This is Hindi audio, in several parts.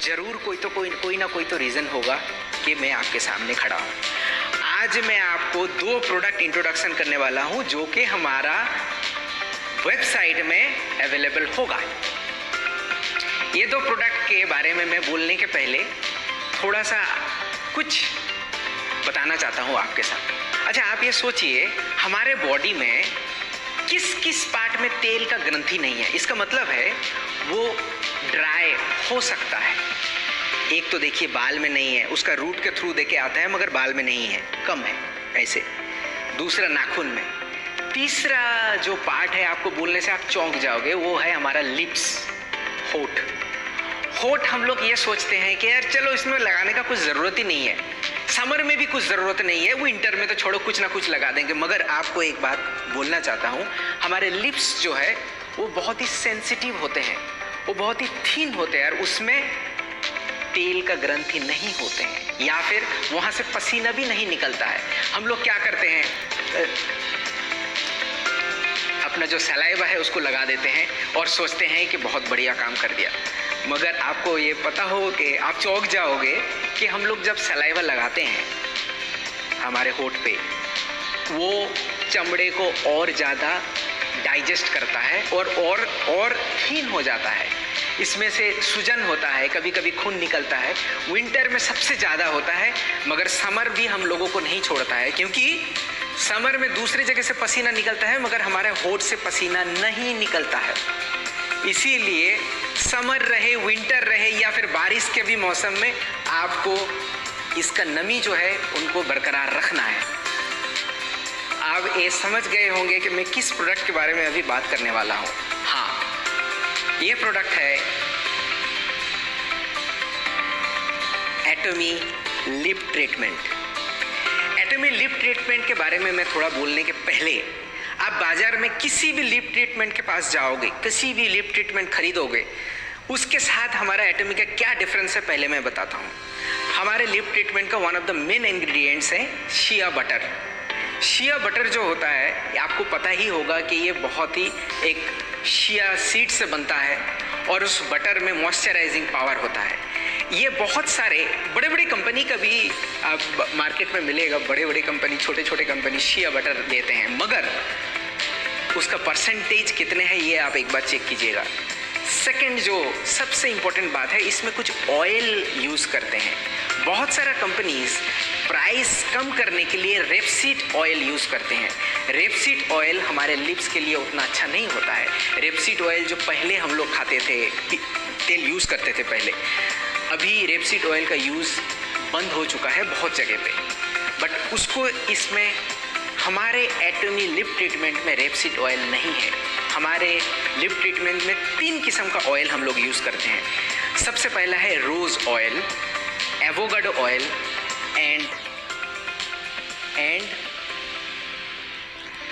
जरूर कोई ना कोई तो रीज़न होगा कि मैं आपके सामने खड़ा हूँ। आज मैं आपको 2 प्रोडक्ट इंट्रोडक्शन करने वाला हूँ जो कि हमारा वेबसाइट में अवेलेबल होगा। ये 2 प्रोडक्ट के बारे में मैं बोलने के पहले थोड़ा सा कुछ बताना चाहता हूँ आपके साथ। अच्छा, आप ये सोचिए, हमारे बॉडी में किस किस पार्ट में तेल का ग्रंथि नहीं है। इसका मतलब है वो ड्राई हो सकता है। एक तो देखिए बाल में नहीं है, उसका रूट के थ्रू देके आता है मगर बाल में नहीं है, कम है ऐसे। दूसरा नाखून में। तीसरा जो पार्ट है, आपको बोलने से आप चौंक जाओगे, वो है हमारा लिप्स, होठ। होठ हम लोग ये सोचते हैं कि यार चलो इसमें लगाने का कुछ ज़रूरत ही नहीं है, समर में भी कुछ ज़रूरत नहीं है, विंटर में तो छोड़ो कुछ ना कुछ लगा देंगे। मगर आपको एक बात बोलना चाहता हूँ, हमारे लिप्स जो है वो बहुत ही सेंसिटिव होते हैं, वो बहुत ही थिन होते हैं और उसमें तेल का ग्रंथि नहीं होते हैं, या फिर वहाँ से पसीना भी नहीं निकलता है। हम लोग क्या करते हैं, अपना जो सलाइवा है उसको लगा देते हैं और सोचते हैं कि बहुत बढ़िया काम कर दिया। मगर आपको ये पता हो कि आप चौंक जाओगे कि हम लोग जब सलाइवा लगाते हैं हमारे होठ पे, वो चमड़े को और ज़्यादा डाइजेस्ट करता है और थिन हो जाता है। इसमें से सूजन होता है, कभी कभी खून निकलता है। विंटर में सबसे ज़्यादा होता है, मगर समर भी हम लोगों को नहीं छोड़ता है, क्योंकि समर में दूसरी जगह से पसीना निकलता है मगर हमारे होठ से पसीना नहीं निकलता है। इसीलिए समर रहे, विंटर रहे या फिर बारिश के भी मौसम में आपको इसका नमी जो है उनको बरकरार रखना है। आप ये समझ गए होंगे कि मैं किस प्रोडक्ट के बारे में अभी बात करने वाला हूँ। हाँ, ये प्रोडक्ट है Atomy lip treatment. Atomy lip treatment के बारे में मैं थोड़ा बोलने के पहले, आप बाजार में किसी भी लिप ट्रीटमेंट के पास जाओगे, किसी भी लिप ट्रीटमेंट खरीदोगे, उसके साथ हमारा एटोमी का क्या डिफरेंस है पहले मैं बताता हूँ। हमारे लिप ट्रीटमेंट का one of the main ingredients है शिया बटर। शिया बटर जो होता है, आपको पता ही होगा कि ये बहुत ही एक शिया सीड से बनता है और उस बटर में मॉइस्चराइजिंग पावर होता है। ये बहुत सारे बड़े बड़े कंपनी का भी आप मार्केट में मिलेगा, बड़े बड़े कंपनी, छोटे छोटे कंपनी शिया बटर देते हैं, मगर उसका परसेंटेज कितने हैं ये आप एक बार चेक कीजिएगा। सेकंड, जो सबसे इम्पोर्टेंट बात है, इसमें कुछ ऑयल यूज़ करते हैं। बहुत सारा कंपनीज प्राइस कम करने के लिए रेपसीड ऑयल यूज़ करते हैं। रेपसीड ऑयल हमारे लिप्स के लिए उतना अच्छा नहीं होता है। रेपसीड ऑयल जो पहले हम लोग खाते थे, तेल यूज़ करते थे पहले, अभी रेपसीड ऑयल का यूज़ बंद हो चुका है बहुत जगह पे, बट उसको इसमें हमारे एटोमी लिप ट्रीटमेंट में रेपसीड ऑयल नहीं है। हमारे लिप ट्रीटमेंट में 3 किस्म का ऑयल हम लोग यूज़ करते हैं। सबसे पहला है rose oil, avocado oil and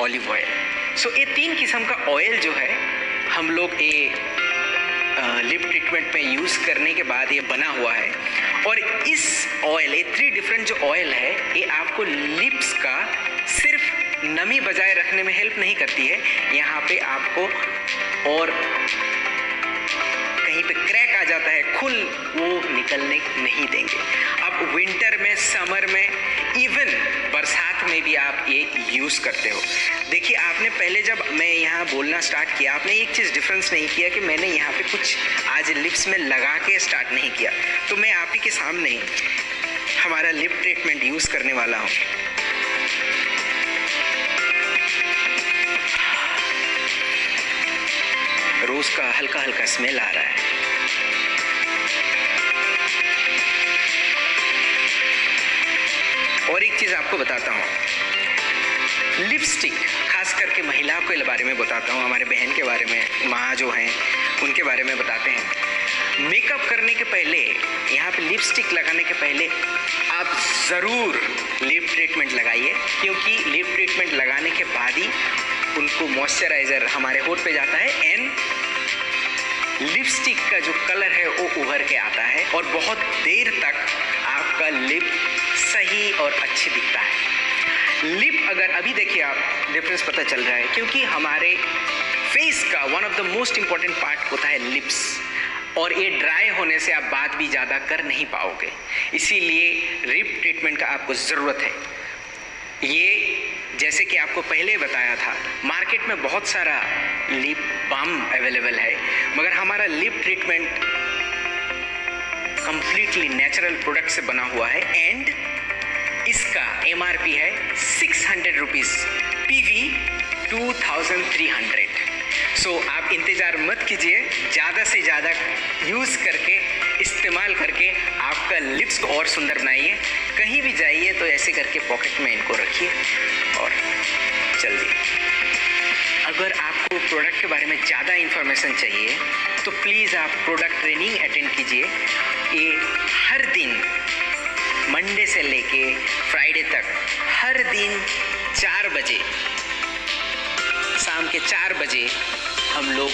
olive oil. So ये 3 किस्म का ऑयल जो है हम लोग ये लिप ट्रीटमेंट में यूज़ करने के बाद ये बना हुआ है। और इस ऑयल, ये 3 डिफरेंट जो ऑयल है, ये आपको लिप्स का सिर्फ नमी बजाय रखने में हेल्प नहीं करती है, यहाँ पे आपको और कहीं पे क्रैक आ जाता है, खुल, वो निकलने नहीं देंगे। आप विंटर में, समर में, इवन बरसात में भी आप ये यूज़ करते हो। देखिए, आपने पहले जब मैं यहाँ बोलना स्टार्ट किया, आपने एक चीज़ डिफरेंस नहीं किया कि मैंने यहाँ पे कुछ आज लिप्स में लगा के स्टार्ट नहीं किया। तो मैं आप ही के सामने हमारा लिप ट्रीटमेंट यूज़ करने वाला हूँ। रोज़ का हल्का हल्का स्मेल आ रहा है। और एक चीज़ आपको बताता हूँ, लिपस्टिक, खास करके महिलाओं के बारे में बताता हूँ, हमारे बहन के बारे में, माँ जो हैं उनके बारे में बताते हैं। मेकअप करने के पहले, यहाँ पे लिपस्टिक लगाने के पहले आप ज़रूर लिप ट्रीटमेंट लगाइए, क्योंकि लिप ट्रीटमेंट लगाने के बाद ही उनको मॉइस्चराइज़र हमारे होठ पे जाता है एंड लिपस्टिक का जो कलर है वो उभर के आता है और बहुत देर तक आपका लिप सही और अच्छी दिखता है। लिप अगर अभी देखिए आप डिफरेंस पता चल रहा है, क्योंकि हमारे फेस का one of the most important part होता है लिप्स। और ये ड्राई होने से आप बात भी ज़्यादा कर नहीं पाओगे, इसीलिए लिप ट्रीटमेंट का आपको ज़रूरत है। ये जैसे कि आपको पहले बताया था, मार्केट में बहुत सारा लिप बाम अवेलेबल है, मगर हमारा lip treatment completely natural product से बना हुआ है एंड इसका MRP है 600 रुपीज़, PV 2300। सो आप इंतज़ार मत कीजिए, ज़्यादा से ज़्यादा यूज़ करके, इस्तेमाल करके आपका लिप्स को और सुंदर बनाइए। कहीं भी जाइए तो ऐसे करके पॉकेट में इनको रखिए और चलिए। अगर आपको प्रोडक्ट के बारे में ज़्यादा इन्फॉर्मेशन चाहिए तो प्लीज़ आप प्रोडक्ट ट्रेनिंग अटेंड कीजिए। ये हर दिन मंडे से लेके फ्राइडे तक हर दिन 4 बजे, शाम के 4 बजे हम लोग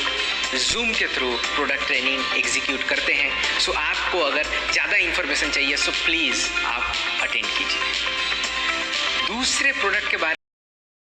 जूम के थ्रू प्रोडक्ट ट्रेनिंग एग्जीक्यूट करते हैं। सो आपको अगर ज़्यादा इन्फॉर्मेशन चाहिए सो प्लीज़ आप अटेंड कीजिए। दूसरे प्रोडक्ट के बारे